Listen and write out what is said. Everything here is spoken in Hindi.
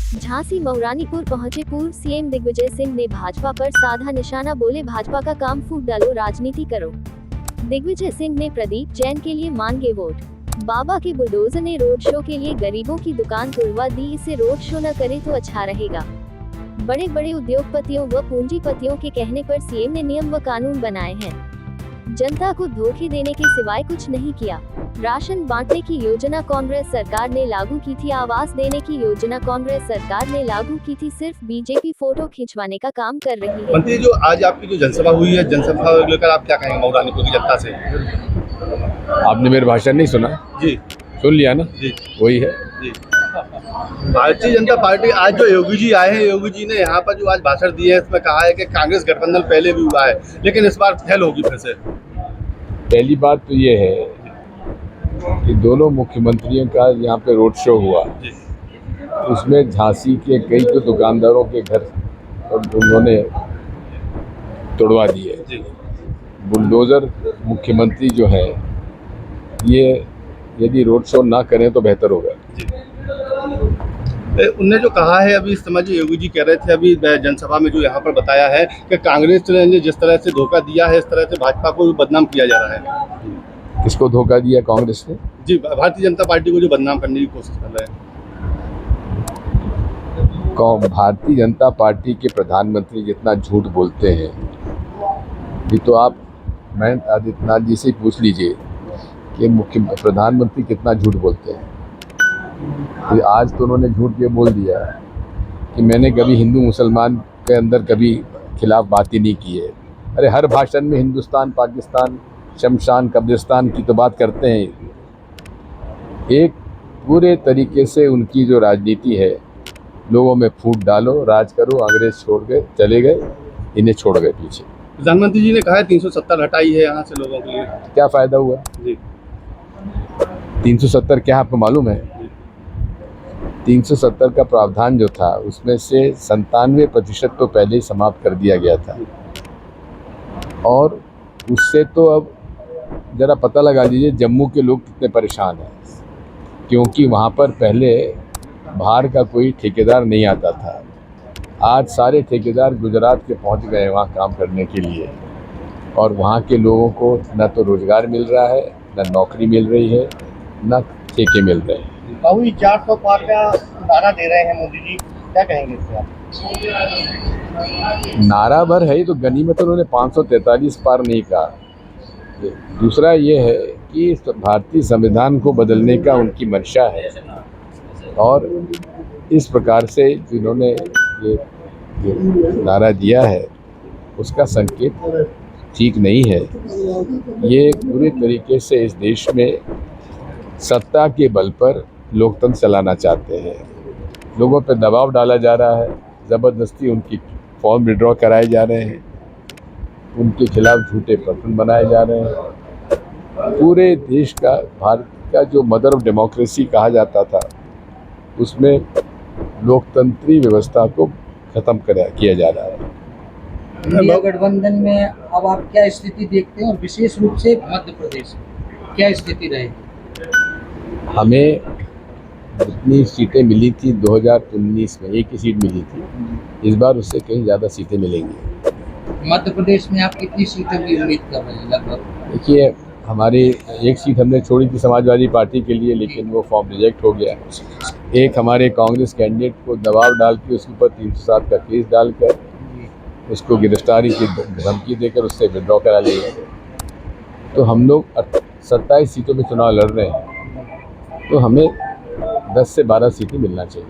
झांसी मऊरानीपुर पहुंचे पूर्व सीएम दिग्विजय सिंह ने भाजपा पर साधा निशाना, बोले भाजपा का काम फूट डालो, राजनीति करो। दिग्विजय सिंह ने प्रदीप जैन के लिए मांगे वोट। बाबा के बुलडोजर ने रोड शो के लिए गरीबों की दुकान तोड़वा दी, इसे रोड शो न करे तो अच्छा रहेगा। बड़े बड़े उद्योगपतियों व पूंजीपतियों के कहने पर सीएम ने नियम व कानून बनाए हैं, जनता को धोखे देने के सिवाय कुछ नहीं किया। राशन बांटने की योजना कांग्रेस सरकार ने लागू की थी, आवास देने की योजना कांग्रेस सरकार ने लागू की थी, सिर्फ बीजेपी फोटो खिंचवाने का काम कर रही है। मंत्री, जो आज आपकी जो जनसभा हुई है, जनसभा लेकर आप क्या कहेंगे मऊरानीपुर की जनता से? आपने मेरा भाषण नहीं सुना? जी सुन लिया ना जी वही है जी। भारतीय जनता पार्टी, आज जो योगी जी आए हैं, योगी जी ने यहाँ पर जो आज भाषण दिए हैं, इसमें कहा है कि कांग्रेस गठबंधन पहले भी हुआ है लेकिन इस बार फेल होगी फिर से। पहली बात तो ये है कि दोनों मुख्यमंत्रियों का यहाँ पे रोड शो हुआ, जी उसमें झांसी के कई तो दुकानदारों के घर उन्होंने तोड़वा दिए। जी। बुलडोजर मुख्यमंत्री जो है, ये यदि रोड शो ना करें तो बेहतर होगा। जी। उनने जो कहा है, अभी इस समय जो योगी जी कह रहे थे अभी जनसभा में, जो यहाँ पर बताया है कि कांग्रेस ने जिस तरह से धोखा दिया है, इस तरह से भाजपा को बदनाम किया जा रहा है। किसको धोखा दिया कांग्रेस ने? जी, भारतीय जनता पार्टी को जो बदनाम करने की कोशिश कर रहे हैं। भारतीय जनता पार्टी के प्रधानमंत्री जितना झूठ बोलते हैं, ये तो आप मैं आदित्यनाथ जी से पूछ लीजिए कि प्रधानमंत्री कितना झूठ बोलते हैं। तो आज तो उन्होंने झूठ ये बोल दिया कि मैंने कभी हिंदू मुसलमान के अंदर कभी खिलाफ बात ही नहीं की है। अरे हर भाषण में हिंदुस्तान, पाकिस्तान, शमशान, कब्रिस्तान की तो बात करते हैं। एक पूरे तरीके से उनकी जो राजनीति है, लोगों में फूट डालो, राज करो, अंग्रेज छोड़ गए, चले गए, इन्हें छोड़ गए पीछे। प्रधानमंत्री जी ने कहा है 370 हटाई है यहाँ से लोगों के लिए, क्या फायदा हुआ? जी 370 क्या आपको मालूम है? 370 का प्रावधान जो था, उसमें से 97% तो पहले ही समाप्त कर दिया गया था। और उससे तो अब जरा पता लगा लीजिए जम्मू के लोग कितने परेशान हैं, क्योंकि वहाँ पर पहले बाहर का कोई ठेकेदार नहीं आता था। आज सारे ठेकेदार गुजरात के पहुँच गए वहाँ काम करने के लिए, और वहाँ के लोगों को न तो रोजगार मिल रहा है, न नौकरी मिल रही है, न ठेके मिल रहे हैं। बाबू, 400 पार का नारा दे रहे हैं मोदी जी, क्या कहेंगे इस पर? नारा भर है तो गनीमत, उन्होंने 543 पार नहीं कहा। दूसरा ये है कि भारतीय संविधान को बदलने का उनकी मंशा है, और इस प्रकार से जिन्होंने ये नारा दिया है, उसका संकेत ठीक नहीं है। ये पूरी तरीके से इस देश में सत्ता के बल पर लोकतंत्र चलाना चाहते हैं। लोगों पर दबाव डाला जा रहा है, ज़बरदस्ती उनकी फॉर्म विड्रॉ कराए जा रहे हैं, उनके खिलाफ झूठे प्रकरण बनाए जा रहे हैं। पूरे देश का, भारत का जो मदर ऑफ डेमोक्रेसी कहा जाता था, उसमें लोकतंत्री व्यवस्था को खत्म किया जा रहा है। इंडिया गठबंधन में अब आप क्या स्थिति देखते हैं, और विशेष रूप से मध्य प्रदेश में क्या स्थिति रहेगी? हमें जितनी सीटें मिली थी 2019 में, एक ही सीट मिली थी, इस बार उससे कहीं ज़्यादा सीटें मिलेंगी। मध्य प्रदेश में आप कितनी सीटों की उम्मीद कर रहे हैं लगभग? देखिए, हमारी एक सीट हमने छोड़ी थी समाजवादी पार्टी के लिए, लेकिन वो फॉर्म रिजेक्ट हो गया। एक हमारे कांग्रेस कैंडिडेट को दबाव डाल के उसके ऊपर 307 का केस डालकर उसको गिरफ्तारी की धमकी देकर उससे विड्रॉ करा लिया। तो हम लोग 27 सीटों में चुनाव लड़ रहे हैं, तो हमें 10 से 12 सीटें मिलना चाहिए।